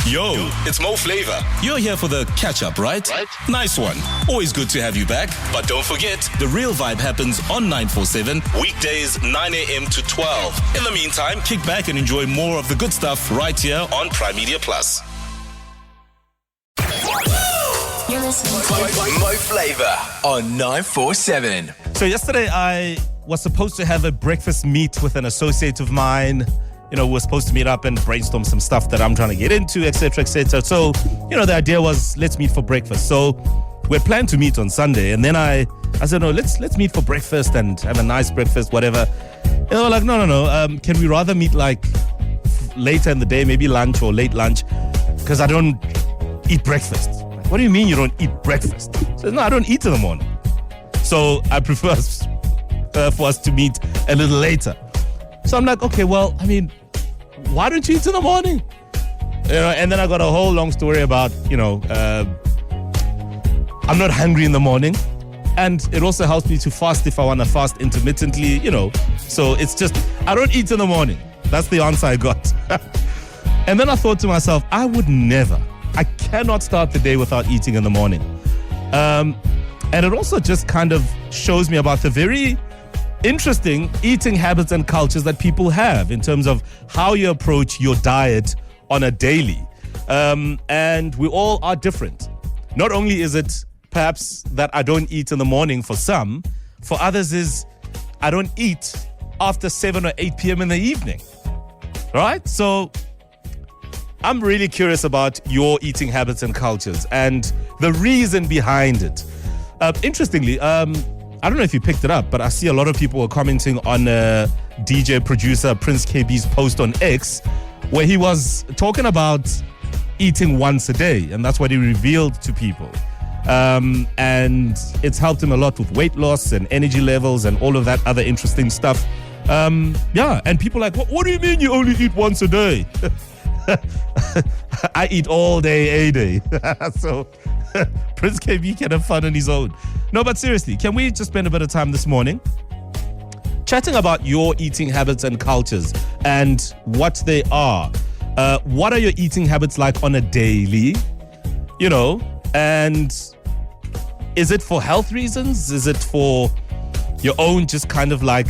Yo, it's Mo Flava. You're here for the catch-up, right? Nice one. Always good to have you back. But don't forget, the real vibe happens on 947, weekdays 9 a.m. to 12. In the meantime, kick back and enjoy more of the good stuff right here on Prime Media Plus. You're listening to Mo Flava on 947. So yesterday I was supposed to have a breakfast meet with an associate of mine. You know, we're supposed to meet up and brainstorm some stuff that I'm trying to get into, etc., etc. So, you know, the idea was let's meet for breakfast. So we're planned to meet on Sunday, and then I said, no, let's meet for breakfast and have a nice breakfast, whatever. And they were like, no. Can we rather meet like later in the day, maybe lunch or late lunch, because I don't eat breakfast. Like, what do you mean you don't eat breakfast? I said, no, I don't eat in the morning. So I prefer for us to meet a little later. So I'm like, okay, well, I mean, why don't you eat in the morning? You know, and then I got a whole long story about, I'm not hungry in the morning. And it also helps me to fast if I want to fast intermittently, So it's just, I don't eat in the morning. That's the answer I got. And then I thought to myself, I cannot start the day without eating in the morning. And it also just kind of shows me about the very interesting eating habits and cultures that people have in terms of how you approach your diet on a daily. And we all are different. Not only is it perhaps that I don't eat in the morning for some, for others is I don't eat after 7 or 8 p.m. in the evening. Right? So I'm really curious about your eating habits and cultures and the reason behind it. Interestingly, I don't know if you picked it up, but I see a lot of people were commenting on DJ producer Prince KB's post on X, where he was talking about eating once a day, and that's what he revealed to people. And it's helped him a lot with weight loss and energy levels and all of that other interesting stuff. And people are like, what do you mean you only eat once a day? I eat all day, a day. So Prince KB can have fun on his own. No, but seriously, can we just spend a bit of time this morning chatting about your eating habits and cultures and what they are? What are your eating habits like on a daily? And is it for health reasons? Is it for your own just kind of like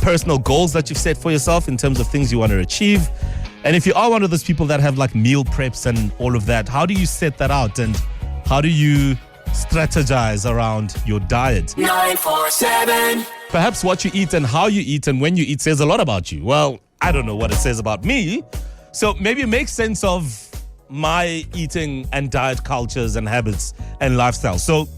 personal goals that you've set for yourself in terms of things you want to achieve? And if you are one of those people that have like meal preps and all of that, how do you set that out and how do you strategize around your diet? 947. Perhaps what you eat and how you eat and when you eat says a lot about you. Well, I don't know what it says about me. So maybe make sense of my eating and diet cultures and habits and lifestyle. So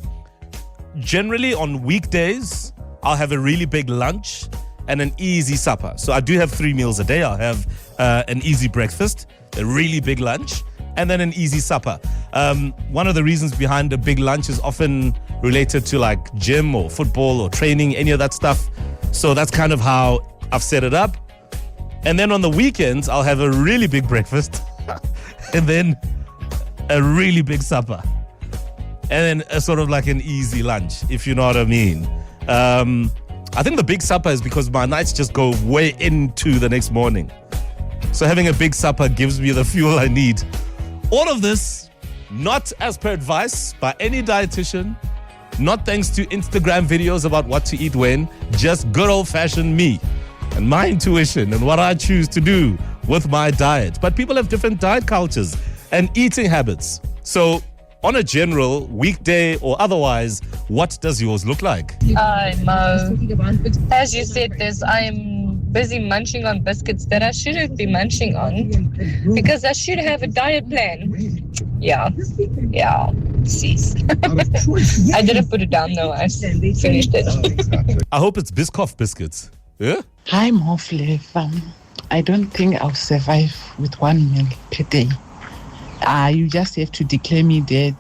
generally on weekdays, I'll have a really big lunch and an easy supper. So I do have 3 meals a day. I'll have an easy breakfast, a really big lunch, and then an easy supper. One of the reasons behind a big lunch is often related to like gym or football or training, any of that stuff. So that's kind of how I've set it up. And then on the weekends, I'll have a really big breakfast and then a really big supper. And then a sort of like an easy lunch, if you know what I mean. I think the big supper is because my nights just go way into the next morning. So having a big supper gives me the fuel I need. All of this, not as per advice by any dietitian, not thanks to Instagram videos about what to eat when, just good old-fashioned me and my intuition and what I choose to do with my diet. But people have different diet cultures and eating habits. So on a general weekday or otherwise, what does yours look like? Hi, Mo. As you said this, I am busy munching on biscuits that I shouldn't be munching on because I should have a diet plan. Yeah. Cease. I didn't put it down though. I finished it. I hope it's Biscoff biscuits. Yeah? Hi, Mo Flava. I don't think I'll survive with 1 meal per day. You just have to declare me dead.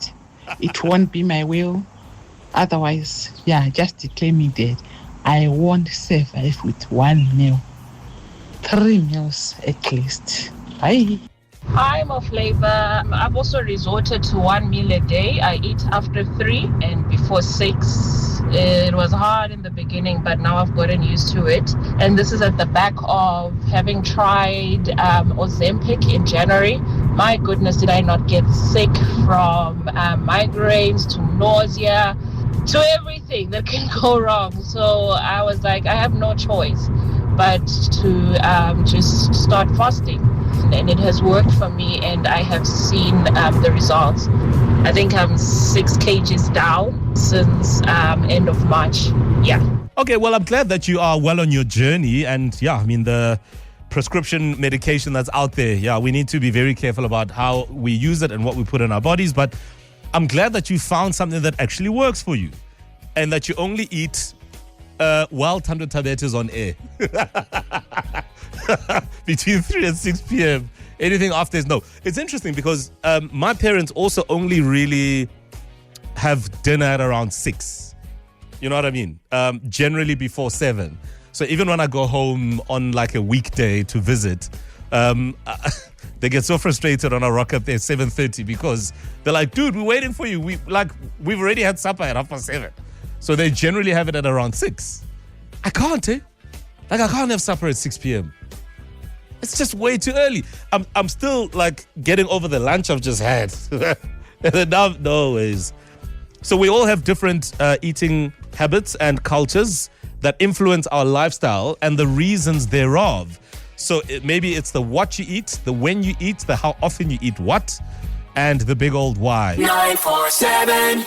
It won't be my will. Otherwise, just declare me dead. I won't survive with 1 meal. 3 meals at least. Bye. Hi, Mo Flava. I've also resorted to 1 meal a day. I eat after 3 and before 6. It was hard in the beginning, but now I've gotten used to it. And this is at the back of having tried Ozempic in January. my goodness, did I not get sick from migraines to nausea to everything that can go wrong. So I was like, I have no choice but to just start fasting. And it has worked for me, and I have seen the results. I think I'm 6 kgs down since end of March. Yeah. Okay, well, I'm glad that you are well on your journey. And yeah, I mean, the prescription medication that's out there, yeah, we need to be very careful about how we use it and what we put in our bodies. But I'm glad that you found something that actually works for you and that you only eat wild Tando Tabetes on air between 3 and 6 p.m. Anything after is no. It's interesting because my parents also only really have dinner at around 6. You know what I mean? Generally before 7. So even when I go home on like a weekday to visit, they get so frustrated when I rock up there at 7:30 because they're like, dude, we're waiting for you. We've already had supper at 7:30. So they generally have it at around 6. I can't, I can't have supper at 6 p.m. It's just way too early. I'm still like getting over the lunch I've just had. No ways. So we all have different eating habits and cultures that influence our lifestyle and the reasons thereof. So maybe it's the what you eat, the when you eat, the how often you eat what, and the big old why. 947